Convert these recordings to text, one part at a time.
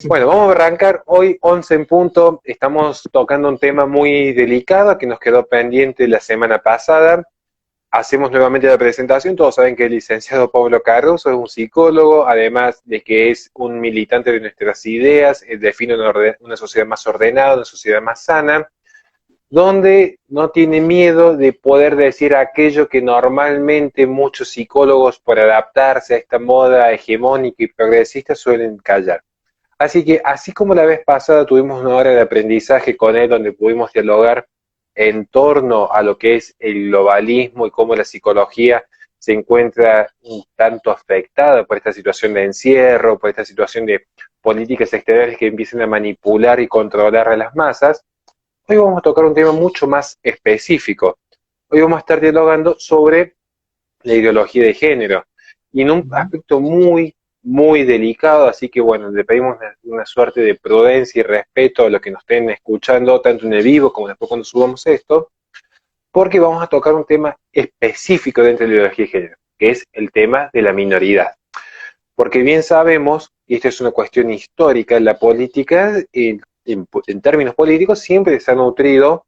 Bueno, vamos a arrancar hoy 11 en punto. Estamos tocando un tema muy delicado que nos quedó pendiente la semana pasada. Hacemos nuevamente la presentación. Todos saben que el licenciado Pablo Cardoso es un psicólogo, además de que es un militante de nuestras ideas, define una sociedad más ordenada, una sociedad más sana, donde no tiene miedo de poder decir aquello que normalmente muchos psicólogos, por adaptarse a esta moda hegemónica y progresista, suelen callar. Así que, así como la vez pasada tuvimos una hora de aprendizaje con él donde pudimos dialogar en torno a lo que es el globalismo y cómo la psicología se encuentra un tanto afectada por esta situación de encierro, por esta situación de políticas exteriores que empiezan a manipular y controlar a las masas, hoy vamos a tocar un tema mucho más específico. Hoy vamos a estar dialogando sobre la ideología de género y en un aspecto muy delicado, así que bueno, le pedimos una suerte de prudencia y respeto a los que nos estén escuchando, tanto en el vivo como después cuando subamos esto, porque vamos a tocar un tema específico dentro de la ideología de género, que es el tema de la minoridad. Porque bien sabemos, y esto es una cuestión histórica, la política, en términos políticos, siempre se ha nutrido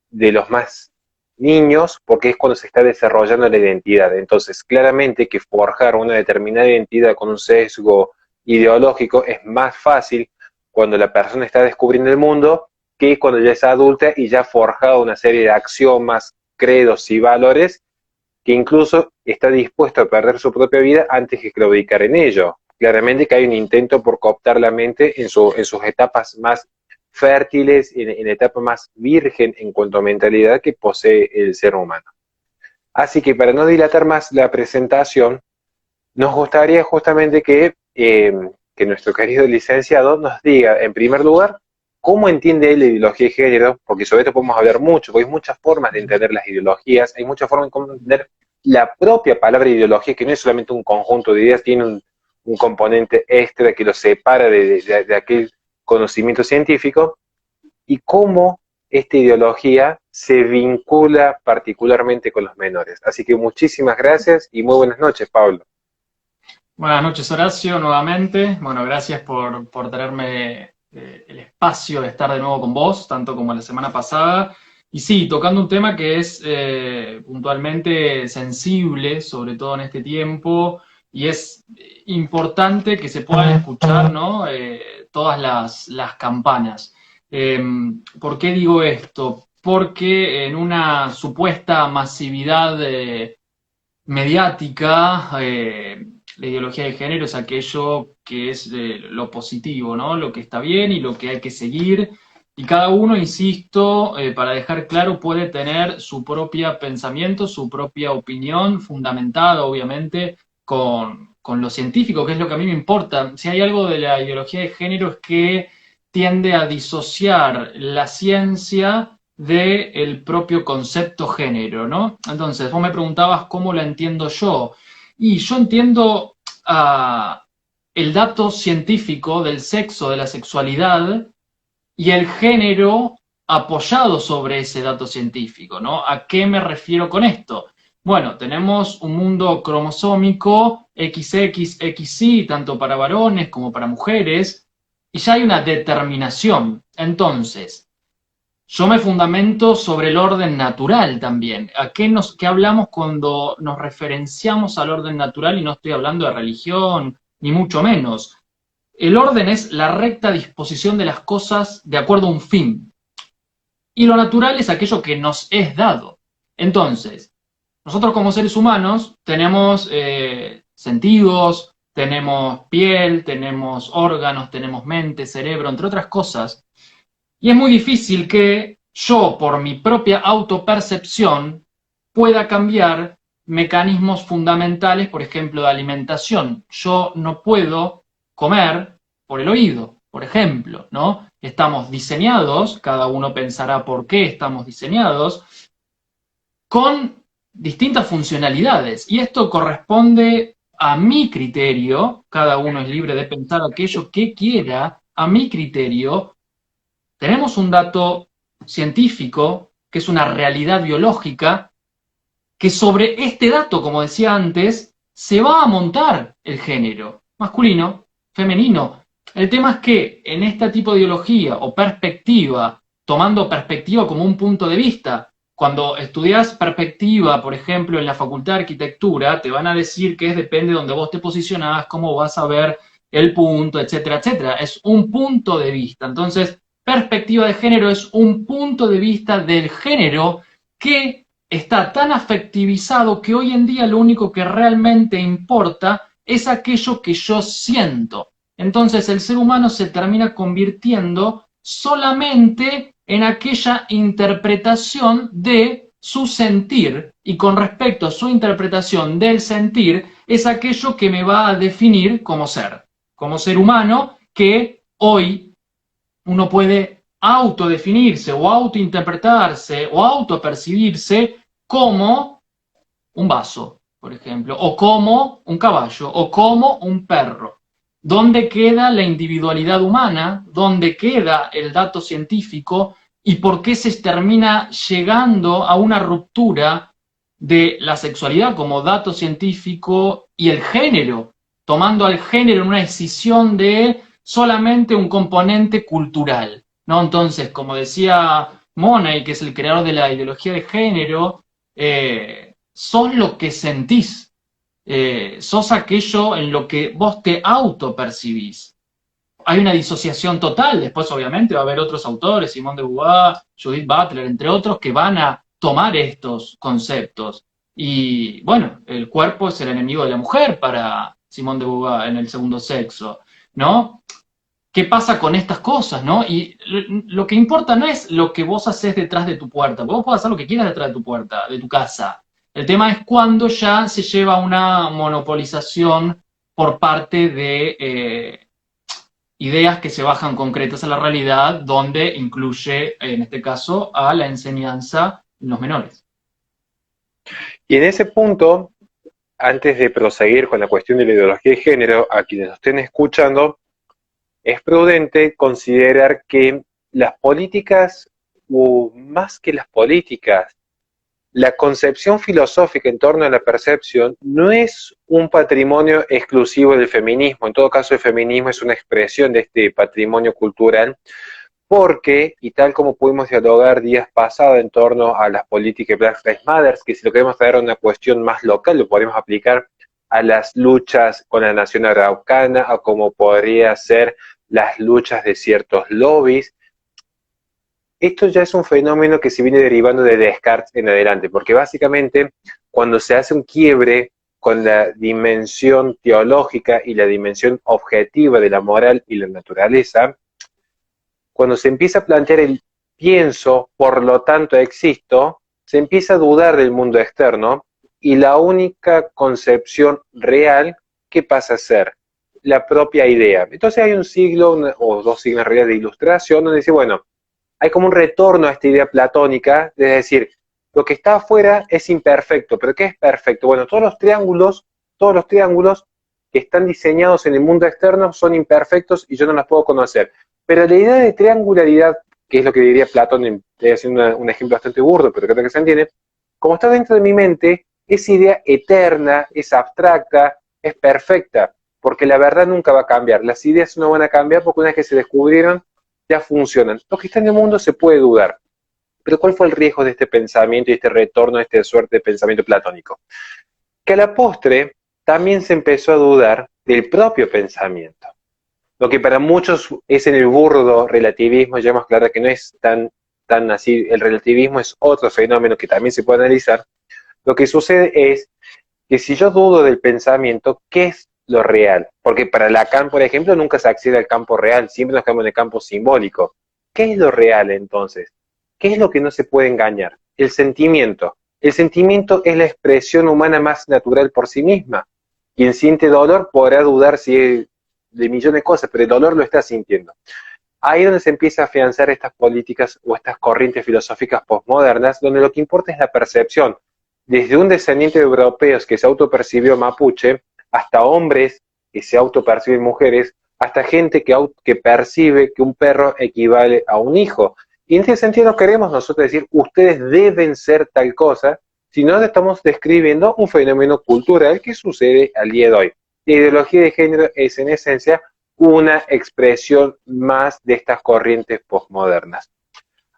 de los más niños, porque es cuando se está desarrollando la identidad. Entonces, claramente que forjar una determinada identidad con un sesgo ideológico es más fácil cuando la persona está descubriendo el mundo que cuando ya es adulta y ya ha forjado una serie de axiomas, credos y valores que incluso está dispuesto a perder su propia vida antes que claudicar en ello. Claramente que hay un intento por cooptar la mente en sus etapas más fértiles, en la etapa más virgen en cuanto a mentalidad que posee el ser humano. Así que para no dilatar más la presentación, nos gustaría justamente que nuestro querido licenciado nos diga, en primer lugar, cómo entiende él la ideología de género, porque sobre esto podemos hablar mucho, porque hay muchas formas de entender las ideologías, hay muchas formas de cómo entender la propia palabra ideología, que no es solamente un conjunto de ideas, tiene un componente extra que lo separa de aquel conocimiento científico, y cómo esta ideología se vincula particularmente con los menores. Así que muchísimas gracias y muy buenas noches, Pablo. Buenas noches, Horacio, nuevamente. Bueno, gracias por tenerme el espacio de estar de nuevo con vos, tanto como la semana pasada. Y sí, tocando un tema que es puntualmente sensible, sobre todo en este tiempo, y es importante que se puedan escuchar, ¿no? Todas las campanas. Eh, ¿Por qué digo esto? Porque en una supuesta masividad mediática, la ideología de género es aquello que es lo positivo, ¿no? Lo que está bien y lo que hay que seguir. Y cada uno, insisto, para dejar claro, puede tener su propio pensamiento, su propia opinión, fundamentada, obviamente, con lo científico, que es lo que a mí me importa. Si hay algo de la ideología de género es que tiende a disociar la ciencia del propio concepto género, ¿no? Entonces, vos me preguntabas cómo la entiendo yo. Y yo entiendo el dato científico del sexo, de la sexualidad, y el género apoyado sobre ese dato científico, ¿no? ¿A qué me refiero con esto? Bueno, tenemos un mundo cromosómico XXXY, tanto para varones como para mujeres, y ya hay una determinación. Entonces, yo me fundamento sobre el orden natural también. ¿Qué hablamos cuando nos referenciamos al orden natural? Y no estoy hablando de religión, ni mucho menos. El orden es la recta disposición de las cosas de acuerdo a un fin. Y lo natural es aquello que nos es dado. Entonces, nosotros como seres humanos tenemos sentidos, tenemos piel, tenemos órganos, tenemos mente, cerebro, entre otras cosas. Y es muy difícil que yo, por mi propia autopercepción, pueda cambiar mecanismos fundamentales, por ejemplo, de alimentación. Yo no puedo comer por el oído, por ejemplo, ¿no? Estamos diseñados, cada uno pensará por qué estamos diseñados, con distintas funcionalidades. Y esto corresponde a mi criterio, cada uno es libre de pensar aquello que quiera, a mi criterio. Tenemos un dato científico, que es una realidad biológica, que sobre este dato, como decía antes, se va a montar el género, masculino, femenino. El tema es que en este tipo de ideología o perspectiva, tomando perspectiva como un punto de vista, cuando estudias perspectiva, por ejemplo, en la Facultad de Arquitectura, te van a decir que depende de donde vos te posicionás, cómo vas a ver el punto, etcétera, etcétera. Es un punto de vista. Entonces, perspectiva de género es un punto de vista del género que está tan afectivizado que hoy en día lo único que realmente importa es aquello que yo siento. Entonces el ser humano se termina convirtiendo solamente en aquella interpretación de su sentir, y con respecto a su interpretación del sentir, es aquello que me va a definir como ser humano, que hoy uno puede autodefinirse o autointerpretarse o autopercibirse como un vaso, por ejemplo, o como un caballo, o como un perro. ¿Dónde queda la individualidad humana? ¿Dónde queda el dato científico? ¿Y por qué se termina llegando a una ruptura de la sexualidad como dato científico y el género, tomando al género en una decisión de solamente un componente cultural, ¿no? Entonces, como decía Money, que es el creador de la ideología de género, sos lo que sentís, sos aquello en lo que vos te autopercibís. Hay una disociación total, después obviamente va a haber otros autores, Simone de Beauvoir, Judith Butler, entre otros, que van a tomar estos conceptos. Y bueno, el cuerpo es el enemigo de la mujer para Simone de Beauvoir en El segundo sexo, ¿no? ¿Qué pasa con estas cosas, no? Y lo que importa no es lo que vos haces detrás de tu puerta, vos podés hacer lo que quieras detrás de tu puerta, de tu casa. El tema es cuando ya se lleva una monopolización por parte de ideas que se bajan concretas a la realidad, donde incluye, en este caso, a la enseñanza en los menores. Y en ese punto, antes de proseguir con la cuestión de la ideología de género, a quienes nos estén escuchando, es prudente considerar que las políticas, o más que las políticas, la concepción filosófica en torno a la percepción no es un patrimonio exclusivo del feminismo. En todo caso, el feminismo es una expresión de este patrimonio cultural, porque, y tal como pudimos dialogar días pasados en torno a las políticas de Black Lives Matter, que si lo queremos traer a una cuestión más local, lo podemos aplicar a las luchas con la nación araucana, o como podría ser las luchas de ciertos lobbies. Esto ya es un fenómeno que se viene derivando de Descartes en adelante, porque básicamente cuando se hace un quiebre con la dimensión teológica y la dimensión objetiva de la moral y la naturaleza, cuando se empieza a plantear el pienso, por lo tanto existo, se empieza a dudar del mundo externo y la única concepción real que pasa a ser la propia idea. Entonces hay un siglo o dos siglos en realidad de ilustración donde dice, bueno, hay como un retorno a esta idea platónica, es decir, lo que está afuera es imperfecto, pero ¿qué es perfecto? Bueno, todos los triángulos que están diseñados en el mundo externo son imperfectos y yo no los puedo conocer. Pero la idea de triangularidad, que es lo que diría Platón, estoy haciendo un ejemplo bastante burdo, pero creo que se entiende, como está dentro de mi mente, esa idea eterna, es abstracta, es perfecta, porque la verdad nunca va a cambiar. Las ideas no van a cambiar porque una vez que se descubrieron, ya funcionan. Lo que está en el mundo se puede dudar. Pero ¿cuál fue el riesgo de este pensamiento y este retorno a esta suerte de pensamiento platónico? Que a la postre también se empezó a dudar del propio pensamiento. Lo que para muchos es en el burdo relativismo, ya hemos claro que no es tan así, el relativismo es otro fenómeno que también se puede analizar. Lo que sucede es que si yo dudo del pensamiento, ¿qué es lo real? Porque para Lacan, por ejemplo, nunca se accede al campo real, siempre nos quedamos en el campo simbólico. ¿Qué es lo real entonces? ¿Qué es lo que no se puede engañar? El sentimiento. El sentimiento es la expresión humana más natural por sí misma. Quien siente dolor podrá dudar si es de millones de cosas, pero el dolor lo está sintiendo. Ahí es donde se empieza a afianzar estas políticas o estas corrientes filosóficas postmodernas, donde lo que importa es la percepción. Desde un descendiente de europeos que se autopercibió mapuche, hasta hombres que se autoperciben mujeres, hasta gente que percibe que un perro equivale a un hijo. Y en ese sentido no queremos nosotros decir, ustedes deben ser tal cosa, sino estamos describiendo un fenómeno cultural que sucede al día de hoy. La ideología de género es en esencia una expresión más de estas corrientes posmodernas.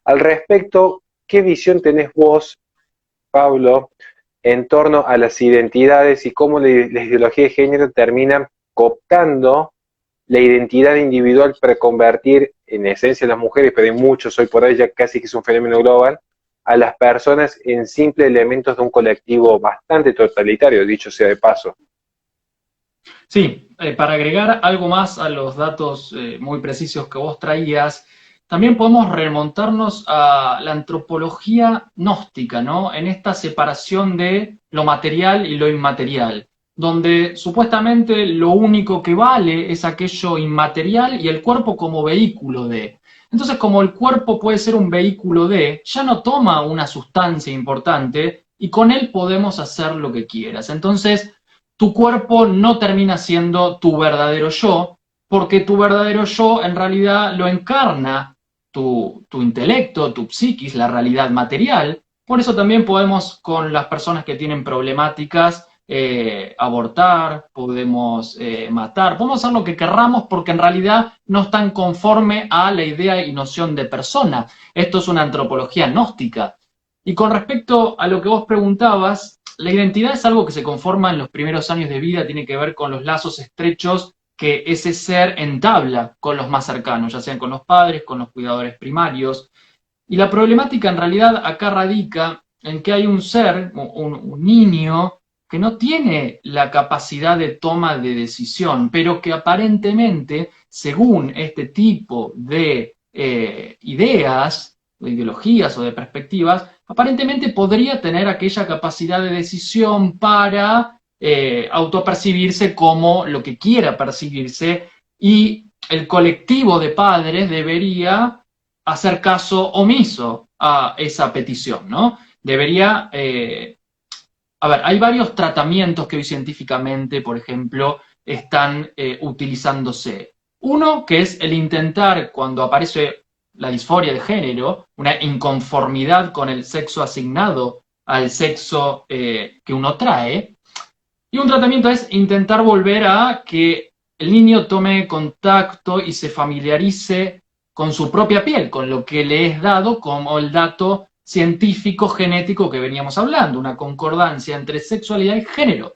Al respecto, ¿qué visión tenés vos, Pablo, en torno a las identidades y cómo la ideología de género termina cooptando la identidad individual para convertir en esencia a las mujeres, pero en muchos hoy por hoy ya casi que es un fenómeno global, a las personas en simples elementos de un colectivo bastante totalitario, dicho sea de paso? Sí, para agregar algo más a los datos muy precisos que vos traías, también podemos remontarnos a la antropología gnóstica, ¿no? En esta separación de lo material y lo inmaterial, donde supuestamente lo único que vale es aquello inmaterial y el cuerpo como vehículo de. Entonces, como el cuerpo puede ser un vehículo de, ya no toma una sustancia importante y con él podemos hacer lo que quieras. Entonces, tu cuerpo no termina siendo tu verdadero yo, porque tu verdadero yo en realidad lo encarna tu intelecto, tu psiquis, la realidad material. Por eso también podemos, con las personas que tienen problemáticas, abortar, podemos matar, podemos hacer lo que querramos porque en realidad no están conforme a la idea y noción de persona. Esto es una antropología gnóstica. Y con respecto a lo que vos preguntabas, la identidad es algo que se conforma en los primeros años de vida, tiene que ver con los lazos estrechos que ese ser entabla con los más cercanos, ya sean con los padres, con los cuidadores primarios. Y la problemática en realidad acá radica en que hay un ser, un niño, que no tiene la capacidad de toma de decisión, pero que aparentemente, según este tipo de ideas, de ideologías o de perspectivas, aparentemente podría tener aquella capacidad de decisión para autopercibirse como lo que quiera percibirse, y el colectivo de padres debería hacer caso omiso a esa petición, ¿no? Debería, a ver, hay varios tratamientos que hoy científicamente, por ejemplo, están utilizándose. Uno, que es el intentar, cuando aparece la disforia de género, una inconformidad con el sexo asignado al sexo que uno trae, y un tratamiento es intentar volver a que el niño tome contacto y se familiarice con su propia piel, con lo que le es dado como el dato científico genético que veníamos hablando, una concordancia entre sexualidad y género.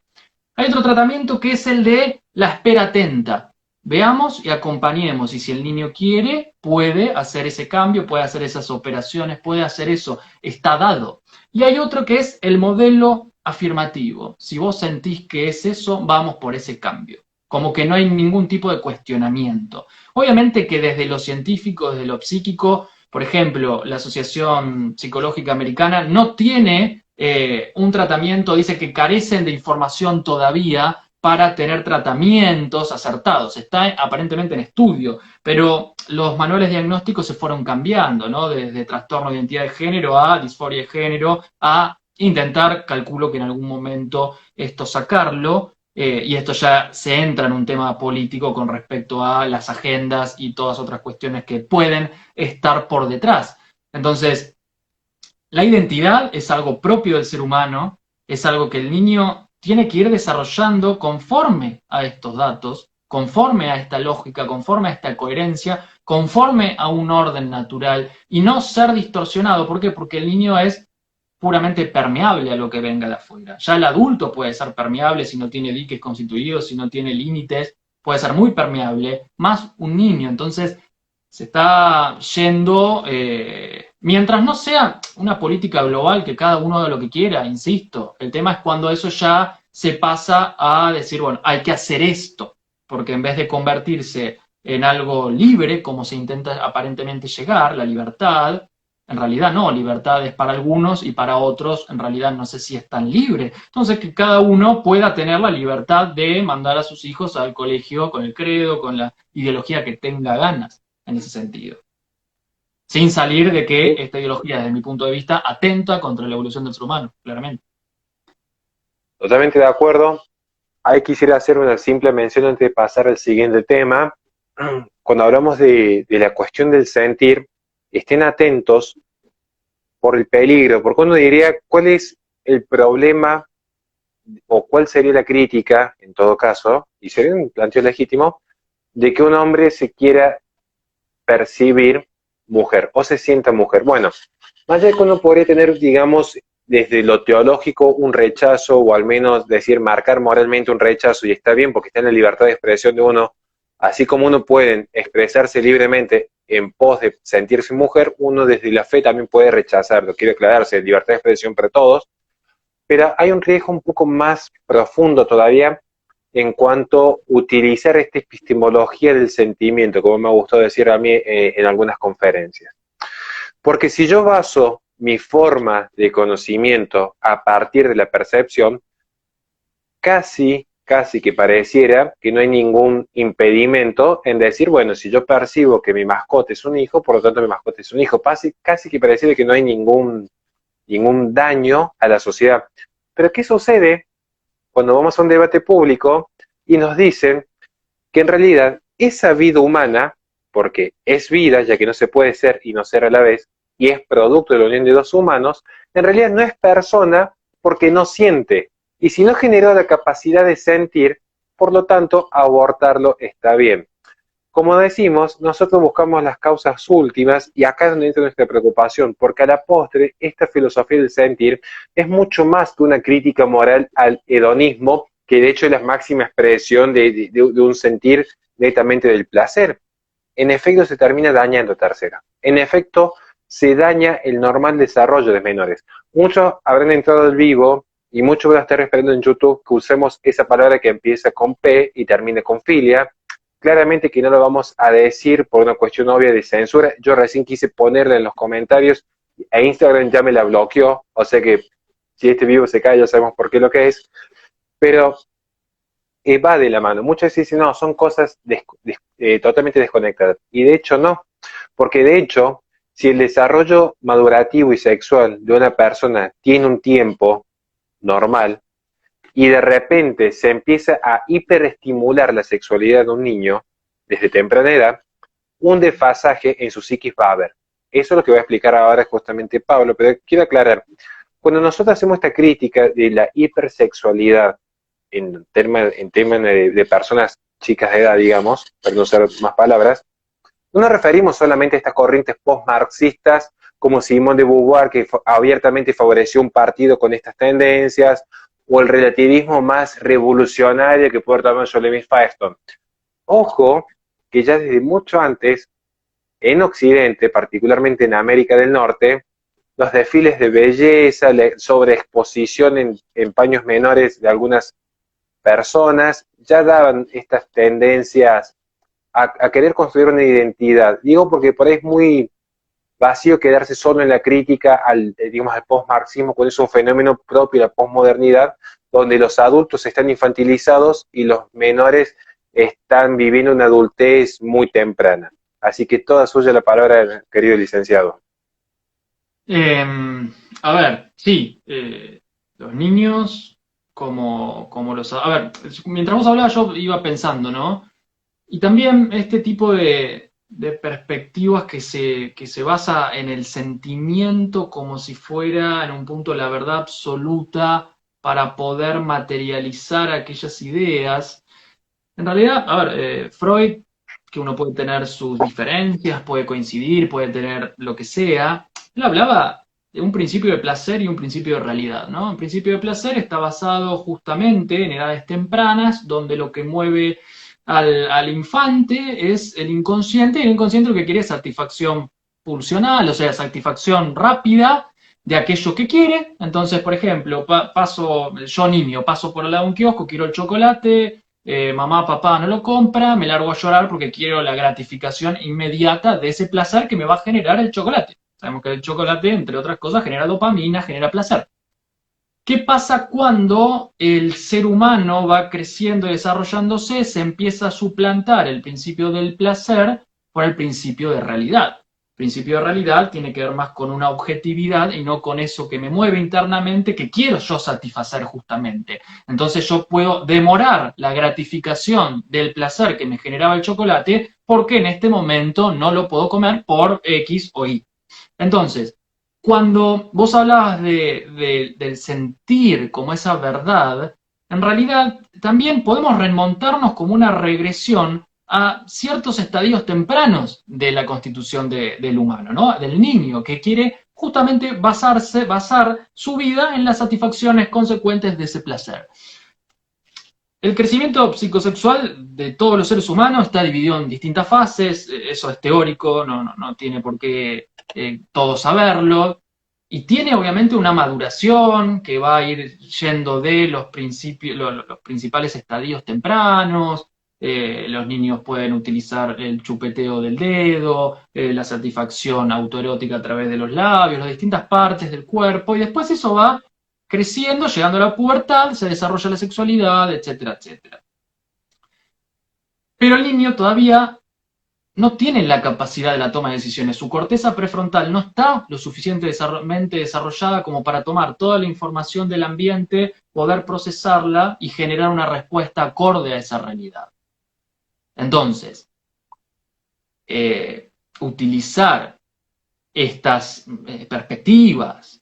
Hay otro tratamiento que es el de la espera atenta. Veamos y acompañemos, y si el niño quiere, puede hacer ese cambio, puede hacer esas operaciones, puede hacer eso, está dado. Y hay otro que es el modelo afirmativo. Si vos sentís que es eso, vamos por ese cambio. Como que no hay ningún tipo de cuestionamiento. Obviamente que desde lo científico, desde lo psíquico, por ejemplo, la Asociación Psicológica Americana no tiene un tratamiento, dice que carecen de información todavía para tener tratamientos acertados. Está aparentemente en estudio, pero los manuales diagnósticos se fueron cambiando, ¿no? Desde trastorno de identidad de género a disforia de género, a intentar, calculo que en algún momento esto sacarlo, y esto ya se entra en un tema político con respecto a las agendas y todas otras cuestiones que pueden estar por detrás. Entonces, la identidad es algo propio del ser humano, es algo que el niño tiene que ir desarrollando conforme a estos datos, conforme a esta lógica, conforme a esta coherencia, conforme a un orden natural y no ser distorsionado. ¿Por qué? Porque el niño es puramente permeable a lo que venga de afuera. Ya el adulto puede ser permeable si no tiene diques constituidos, si no tiene límites, puede ser muy permeable, más un niño. Entonces, se está yendo, mientras no sea una política global que cada uno haga lo que quiera, insisto, el tema es cuando eso ya se pasa a decir, bueno, hay que hacer esto, porque en vez de convertirse en algo libre, como se intenta aparentemente llegar, la libertad, en realidad no, libertad es para algunos y para otros en realidad no sé si es tan libre. Entonces que cada uno pueda tener la libertad de mandar a sus hijos al colegio con el credo, con la ideología que tenga ganas en ese sentido. Sin salir de que esta ideología, desde mi punto de vista, atenta contra la evolución del ser humano, claramente. Totalmente de acuerdo. Ahí quisiera hacer una simple mención antes de pasar al siguiente tema. Cuando hablamos de la cuestión del sentir, estén atentos por el peligro, porque uno diría cuál es el problema o cuál sería la crítica, en todo caso, y sería un planteo legítimo, de que un hombre se quiera percibir mujer o se sienta mujer. Bueno, más allá de que uno podría tener, digamos, desde lo teológico un rechazo, o al menos decir, marcar moralmente un rechazo, y está bien porque está en la libertad de expresión de uno, así como uno puede expresarse libremente en pos de sentirse mujer, uno desde la fe también puede rechazarlo. Quiero aclararse, libertad de expresión para todos, pero hay un riesgo un poco más profundo todavía en cuanto a utilizar esta epistemología del sentimiento, como me ha gustado decir a mí en algunas conferencias. Porque si yo baso mi forma de conocimiento a partir de la percepción, casi que pareciera que no hay ningún impedimento en decir, bueno, si yo percibo que mi mascota es un hijo, por lo tanto mi mascota es un hijo. Casi que pareciera que no hay ningún daño a la sociedad. Pero ¿qué sucede cuando vamos a un debate público y nos dicen que en realidad esa vida humana, porque es vida, ya que no se puede ser y no ser a la vez, y es producto de la unión de dos humanos, en realidad no es persona porque no siente. Y si no generó la capacidad de sentir, por lo tanto, abortarlo está bien. Como decimos, nosotros buscamos las causas últimas y acá es donde entra nuestra preocupación, porque a la postre esta filosofía del sentir es mucho más que una crítica moral al hedonismo, que de hecho es la máxima expresión de un sentir netamente del placer. En efecto se termina dañando tercera. En efecto se daña el normal desarrollo de menores. Muchos habrán entrado al vivo y muchos van a estar esperando en YouTube que usemos esa palabra que empieza con P y termina con filia. Claramente que no lo vamos a decir por una cuestión obvia de censura. Yo recién quise ponerla en los comentarios e Instagram ya me la bloqueó, o sea que si este vivo se cae ya sabemos por qué lo que es, pero va de la mano. Muchas veces dicen, no, son cosas totalmente desconectadas, y de hecho no, porque de hecho, si el desarrollo madurativo y sexual de una persona tiene un tiempo normal, y de repente se empieza a hiperestimular la sexualidad de un niño desde temprana edad, un desfasaje en su psiquis va a haber. Eso es lo que va a explicar ahora justamente Pablo, pero quiero aclarar, cuando nosotros hacemos esta crítica de la hipersexualidad en temas de personas chicas de edad, digamos, para no usar más palabras, no nos referimos solamente a estas corrientes post-marxistas como Simone de Beauvoir, que abiertamente favoreció un partido con estas tendencias, o el relativismo más revolucionario que puede tomar Jeremy Firestone. Ojo, que ya desde mucho antes, en Occidente, particularmente en América del Norte, los desfiles de belleza, la sobreexposición en paños menores de algunas personas, ya daban estas tendencias a querer construir una identidad. Digo porque por ahí es muy vacío quedarse solo en la crítica digamos, al post-marxismo, cuando es un fenómeno propio de la posmodernidad, donde los adultos están infantilizados y los menores están viviendo una adultez muy temprana. Así que toda suya la palabra, querido licenciado. Eh, a ver, sí, los niños como los... A ver, mientras vos hablabas yo iba pensando, ¿no? Y también este tipo de perspectivas que se basa en el sentimiento como si fuera en un punto la verdad absoluta para poder materializar aquellas ideas. En realidad, a ver, Freud, que uno puede tener sus diferencias, puede coincidir, puede tener lo que sea, él hablaba de un principio de placer y un principio de realidad, ¿no? Un principio de placer está basado justamente en edades tempranas, donde lo que mueve al infante es el inconsciente, y el inconsciente lo que quiere es satisfacción pulsional, o sea, satisfacción rápida de aquello que quiere. Entonces, por ejemplo, yo niño, paso por el lado de un kiosco, quiero el chocolate, mamá, papá no lo compra, me largo a llorar porque quiero la gratificación inmediata de ese placer que me va a generar el chocolate. Sabemos que el chocolate, entre otras cosas, genera dopamina, genera placer. ¿Qué pasa cuando el ser humano va creciendo y desarrollándose, se empieza a suplantar el principio del placer por el principio de realidad? El principio de realidad tiene que ver más con una objetividad y no con eso que me mueve internamente, que quiero yo satisfacer justamente. Entonces yo puedo demorar la gratificación del placer que me generaba el chocolate porque en este momento no lo puedo comer por X o Y. Entonces, cuando vos hablabas del sentir como esa verdad, en realidad también podemos remontarnos como una regresión a ciertos estadios tempranos de la constitución del humano, ¿no? Del niño, que quiere justamente basar su vida en las satisfacciones consecuentes de ese placer. El crecimiento psicosexual de todos los seres humanos está dividido en distintas fases, eso es teórico, no tiene por qué todos saberlo, y tiene obviamente una maduración que va a ir yendo de los principales estadios tempranos. Los niños pueden utilizar el chupeteo del dedo, la satisfacción autoerótica a través de los labios, las distintas partes del cuerpo, y después eso va creciendo, llegando a la pubertad, se desarrolla la sexualidad, etcétera, etcétera. Pero el niño todavía no tiene la capacidad de la toma de decisiones. Su corteza prefrontal no está lo suficientemente desarrollada como para tomar toda la información del ambiente, poder procesarla y generar una respuesta acorde a esa realidad. Entonces, utilizar estas perspectivas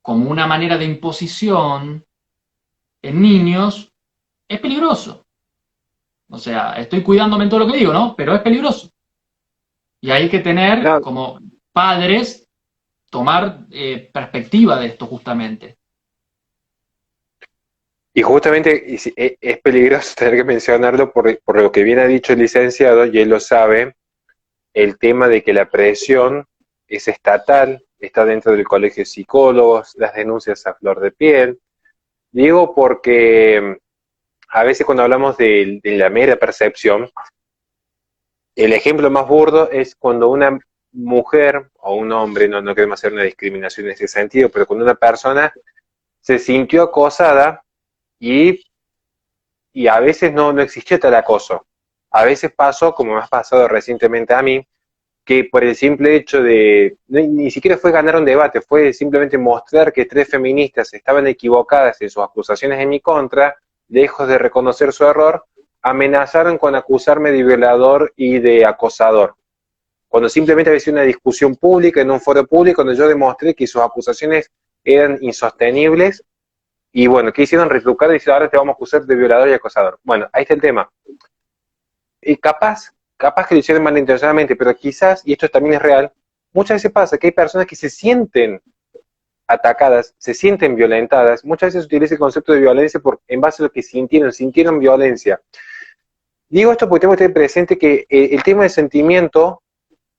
como una manera de imposición en niños es peligroso. O sea, estoy cuidándome en todo lo que digo, ¿no? Pero es peligroso. Y hay que tener, No, como padres, tomar perspectiva de esto justamente. y justamente es peligroso tener que mencionarlo por lo que bien ha dicho el licenciado, y él lo sabe, el tema de que la presión es estatal, está dentro del colegio de psicólogos, las denuncias a flor de piel. Digo porque a veces cuando hablamos de la mera percepción, el ejemplo más burdo es cuando una mujer o un hombre, no queremos hacer una discriminación en ese sentido, pero cuando una persona se sintió acosada y, y a veces no existió tal acoso. A veces pasó, como me ha pasado recientemente a mí, que por el simple hecho de, ni siquiera fue ganar un debate, fue simplemente mostrar que tres feministas estaban equivocadas en sus acusaciones en mi contra, lejos de reconocer su error, amenazaron con acusarme de violador y de acosador. Cuando simplemente había sido una discusión pública, en un foro público, donde yo demostré que sus acusaciones eran insostenibles, y bueno, ¿qué hicieron? Retrucar y decir, ahora te vamos a acusar de violador y acosador. Bueno, ahí está el tema. Y capaz que lo hicieron malintencionadamente, pero quizás, y esto también es real, muchas veces pasa que hay personas que se sienten atacadas, se sienten violentadas, muchas veces se utiliza el concepto de violencia en base a lo que sintieron violencia. Digo esto porque tengo que tener presente que el tema del sentimiento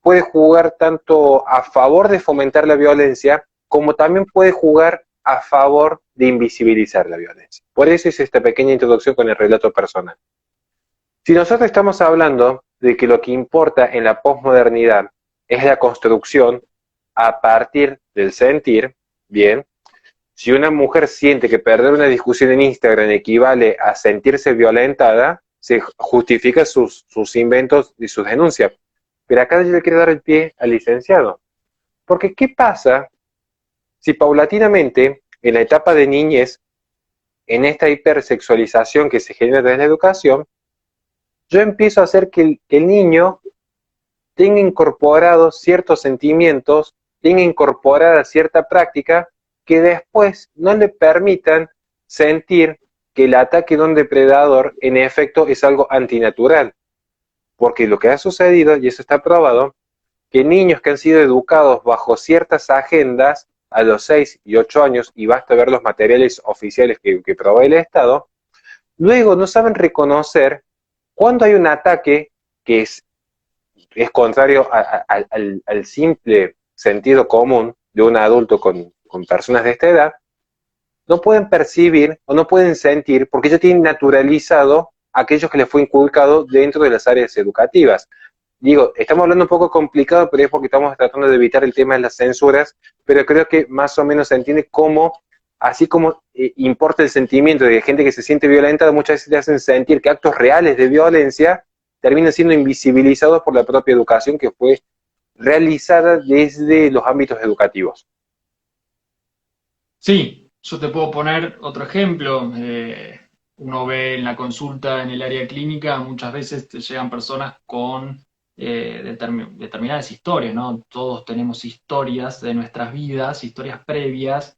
puede jugar tanto a favor de fomentar la violencia, como también puede jugar a favor de invisibilizar la violencia. Por eso es esta pequeña introducción con el relato personal. Si nosotros estamos hablando de que lo que importa en la posmodernidad es la construcción a partir del sentir, bien, si una mujer siente que perder una discusión en Instagram equivale a sentirse violentada, se justifica sus inventos y sus denuncias. Pero acá yo le quiero dar el pie al licenciado. Porque ¿qué pasa si paulatinamente, en la etapa de niñez, en esta hipersexualización que se genera desde la educación, yo empiezo a hacer que el niño tenga incorporados ciertos sentimientos, tenga incorporada cierta práctica que después no le permitan sentir que el ataque de un depredador en efecto es algo antinatural? Porque lo que ha sucedido, y eso está probado, que niños que han sido educados bajo ciertas agendas a los 6 y 8 años, y basta ver los materiales oficiales que provee el Estado, luego no saben reconocer cuando hay un ataque que es contrario al simple sentido común de un adulto con personas de esta edad. No pueden percibir o no pueden sentir porque ya tienen naturalizado aquello que les fue inculcado dentro de las áreas educativas. Digo, estamos hablando un poco complicado, pero es porque estamos tratando de evitar el tema de las censuras, pero creo que más o menos se entiende cómo, así como importa el sentimiento de gente que se siente violentada, muchas veces le hacen sentir que actos reales de violencia terminan siendo invisibilizados por la propia educación que fue realizada desde los ámbitos educativos. Sí, yo te puedo poner otro ejemplo. Uno ve en la consulta en el área clínica, muchas veces te llegan personas con determinadas historias, ¿no? Todos tenemos historias de nuestras vidas, historias previas,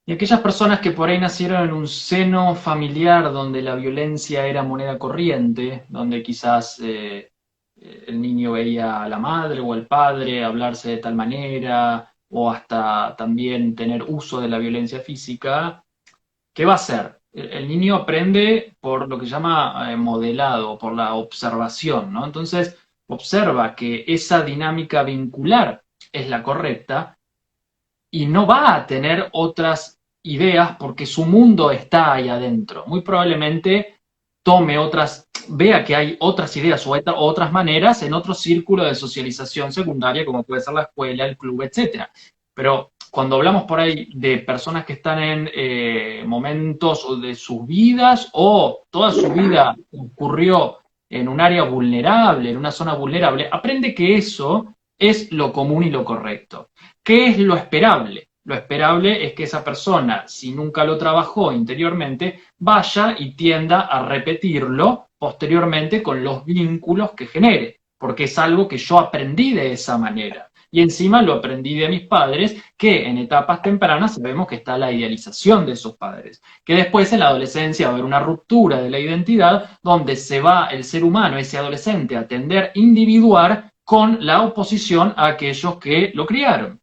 Y aquellas personas que por ahí nacieron en un seno familiar donde la violencia era moneda corriente, donde quizás el niño veía a la madre o al padre hablarse de tal manera, o hasta también tener uso de la violencia física, ¿qué va a hacer? El niño aprende por lo que llama modelado, por la observación, ¿no? Entonces, observa que esa dinámica vincular es la correcta y no va a tener otras ideas porque su mundo está ahí adentro. Muy probablemente tome otras, vea que hay otras ideas o otras maneras en otro círculo de socialización secundaria, como puede ser la escuela, el club, etcétera. Pero cuando hablamos por ahí de personas que están en momentos de sus vidas o toda su vida ocurrió en un área vulnerable, en una zona vulnerable, aprende que eso es lo común y lo correcto. ¿Qué es lo esperable? Lo esperable es que esa persona, si nunca lo trabajó interiormente, vaya y tienda a repetirlo posteriormente con los vínculos que genere, porque es algo que yo aprendí de esa manera. Y encima lo aprendí de mis padres, que en etapas tempranas sabemos que está la idealización de esos padres, que después en la adolescencia va a haber una ruptura de la identidad donde se va el ser humano, ese adolescente, a tender a individuar con la oposición a aquellos que lo criaron.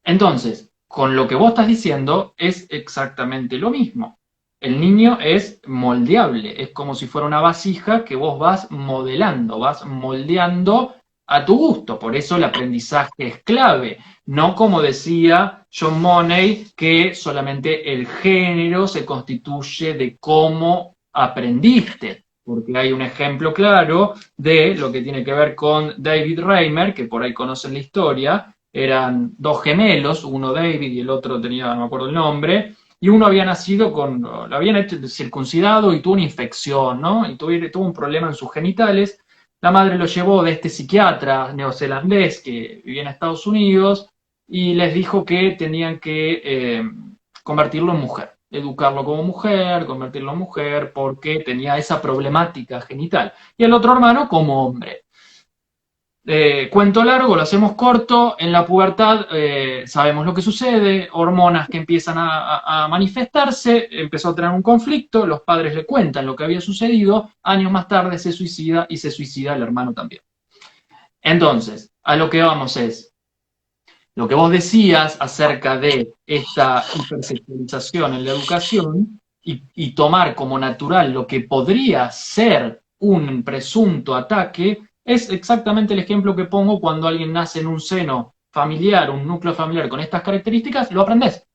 Entonces, con lo que vos estás diciendo es exactamente lo mismo. El niño es moldeable, es como si fuera una vasija que vos vas modelando, vas moldeando a tu gusto. Por eso el aprendizaje es clave, no como decía John Money, que solamente el género se constituye de cómo aprendiste. Porque hay un ejemplo claro de lo que tiene que ver con David Reimer, que por ahí conocen la historia, eran dos gemelos, uno David y el otro tenía, no me acuerdo el nombre, y uno había nacido con, lo habían hecho circuncidado y tuvo una infección, ¿no? Y tuvo un problema en sus genitales. La madre lo llevó de este psiquiatra neozelandés que vivía en Estados Unidos y les dijo que tenían que convertirlo en mujer, educarlo como mujer, convertirlo en mujer, porque tenía esa problemática genital. Y el otro hermano como hombre. Cuento largo, lo hacemos corto, en la pubertad sabemos lo que sucede, hormonas que empiezan a manifestarse, empezó a tener un conflicto, los padres le cuentan lo que había sucedido, años más tarde se suicida y se suicida el hermano también. Entonces, a lo que vamos es, lo que vos decías acerca de esta hipersexualización en la educación y tomar como natural lo que podría ser un presunto ataque, es exactamente el ejemplo que pongo cuando alguien nace en un seno familiar, un núcleo familiar con estas características, lo aprendes.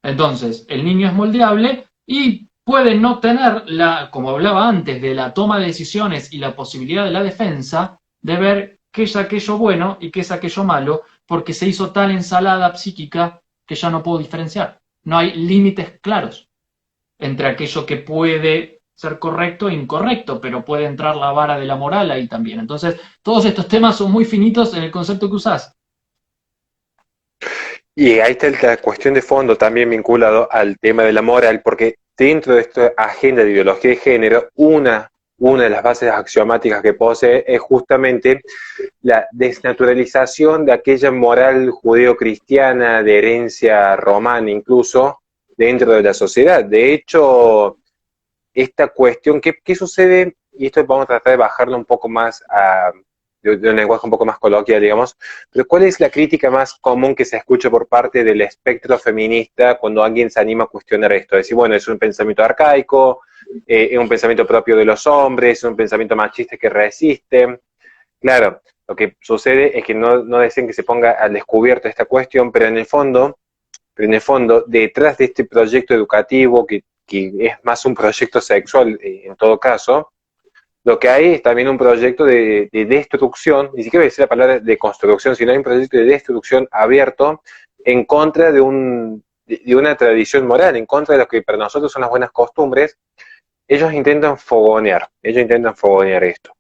Entonces, el niño es moldeable y puede no tener la, como hablaba antes, de la toma de decisiones y la posibilidad de la defensa, de ver qué es aquello bueno y qué es aquello malo, porque se hizo tal ensalada psíquica que ya no puedo diferenciar. No hay límites claros entre aquello que puede ser correcto e incorrecto, pero puede entrar la vara de la moral ahí también. Entonces, todos estos temas son muy finitos en el concepto que usás. Y ahí está la cuestión de fondo también vinculado al tema de la moral, porque dentro de esta agenda de ideología de género, una de las bases axiomáticas que posee es justamente la desnaturalización de aquella moral judeo-cristiana de herencia romana incluso dentro de la sociedad. De hecho, esta cuestión, ¿qué sucede? Y esto vamos a tratar de bajarlo un poco más de un lenguaje un poco más coloquial, digamos, pero ¿cuál es la crítica más común que se escucha por parte del espectro feminista cuando alguien se anima a cuestionar esto? Decir, bueno, es un pensamiento arcaico, es un pensamiento propio de los hombres, es un pensamiento machista que resiste. Claro, lo que sucede es que no desean que se ponga al descubierto esta cuestión, pero en el fondo, detrás de este proyecto educativo, que es más un proyecto sexual en todo caso, lo que hay es también un proyecto de destrucción, ni siquiera voy a decir la palabra de construcción, sino hay un proyecto de destrucción abierto en contra de una tradición moral, en contra de lo que para nosotros son las buenas costumbres. Ellos intentan fogonear esto.